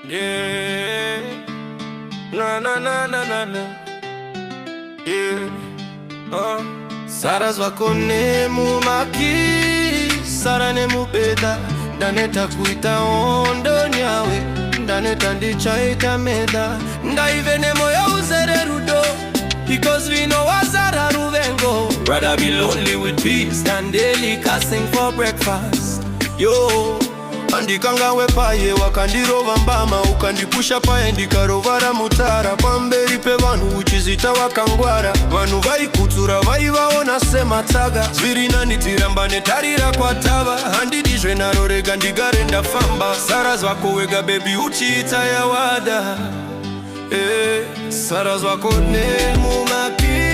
Yeah. Na na na na na na. Yeah. Sara zwako nemu maki, Sara nemu beda, daneta kuita ondo nyawe, daneta ndichaita meda, ndaive nemo ya uzere rudo, because we know Azara ruvengo. Rather be lonely with peace than daily casting for breakfast. Yo, andikanga wepaye wakandirova mbama, ukandipusha paye ndikarovara mutara, pamberi pe vanhu uchizita wakangwara, vanhu vaikutsura vaivaona semataga, zvirinanitiramba netarira kwatava, handidizve naro rega ndigare ndafamba. Sara zvako wega baby uchiita yawada, Sara zvako nemumaki,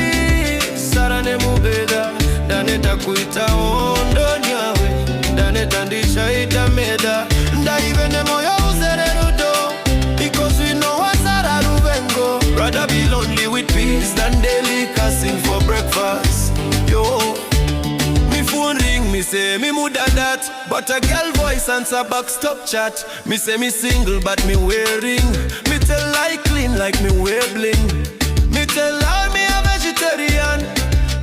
Sara nemubeda, daneta kuita ondo nyawe, daneta ndichaita meda, ndaive nemo ya uzere rudo, because we know Azara ruvengo. Rather be lonely with peace than daily casting for breakfast. Yo, me phone ring, me say me muda that, but a girl voice answer back stop chat. Me say me single but me wearing, me tell lie clean like me wear bling. Me tell her me a vegetarian,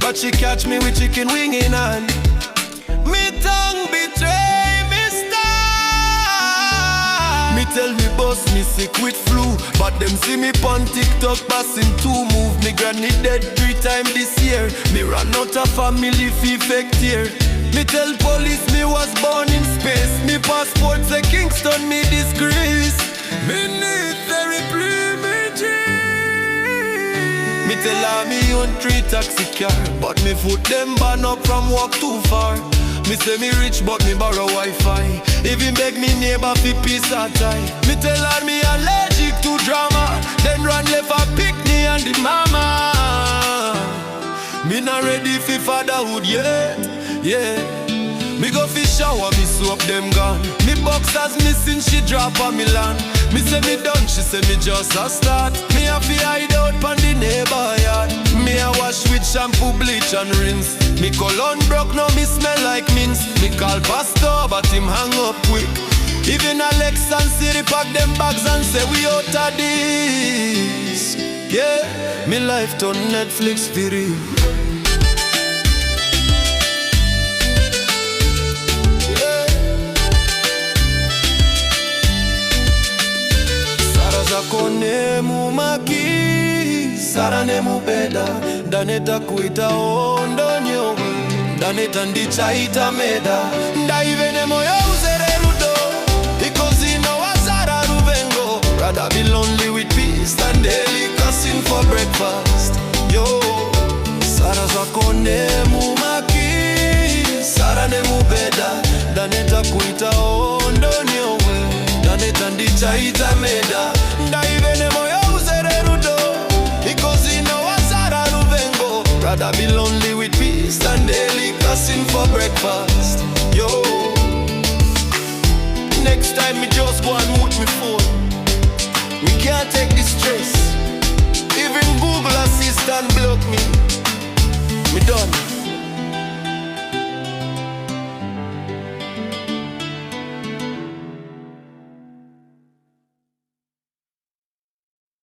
but she catch me with chicken wing in hand. Me tongue betray me star. Me tell me boss me sick with flu, but them see me pon TikTok passing 2 move. Me granny dead 3 times this year. Me run out of family fee fake tear. Me tell police me was born in space. Me passport say Kingston me disgrace. Me need therapy, me dream. Me tell her me own 3 taxi car, but me foot them ban up from walk too far. Me say me rich but me borrow Wi-Fi, even beg me neighbor fi piece of tie. Me tell her me allergic to drama, then run left a pick me and the mama. Me not ready fi fatherhood yet, yeah. Me go fi shower, me soap them gone. Me boxers missing, she drop on me land. Me say me done, she say me just a start. Me a fi hide out pon the neighbor yard. Me a wash with shampoo, bleach and rinse. Me cologne broke, now me smell like mince. Me call pastor, but him hang up quick. Even Alex and Siri pack them bags and say we out of this. Yeah, me life turn Netflix for real. Zako nemu maki, Sara nemu beda, daneta kuita ondo nyowe, daneta ndichaita meda, ndaive nemo ya uzere rudo, because you know Azara ruvengo. Rather be lonely with peace than daily casting for breakfast. Yo, Sara zako nemu maki, Sara nemu beda, daneta kuita ondo nyowe, daneta ndichaita meda, ndaive nemo ya uzere rudo, because you know Azara ruvengo. Rather be lonely with peace than daily casting for breakfast. Yo, next time me just go and mute me phone. We can't take the stress. Even Google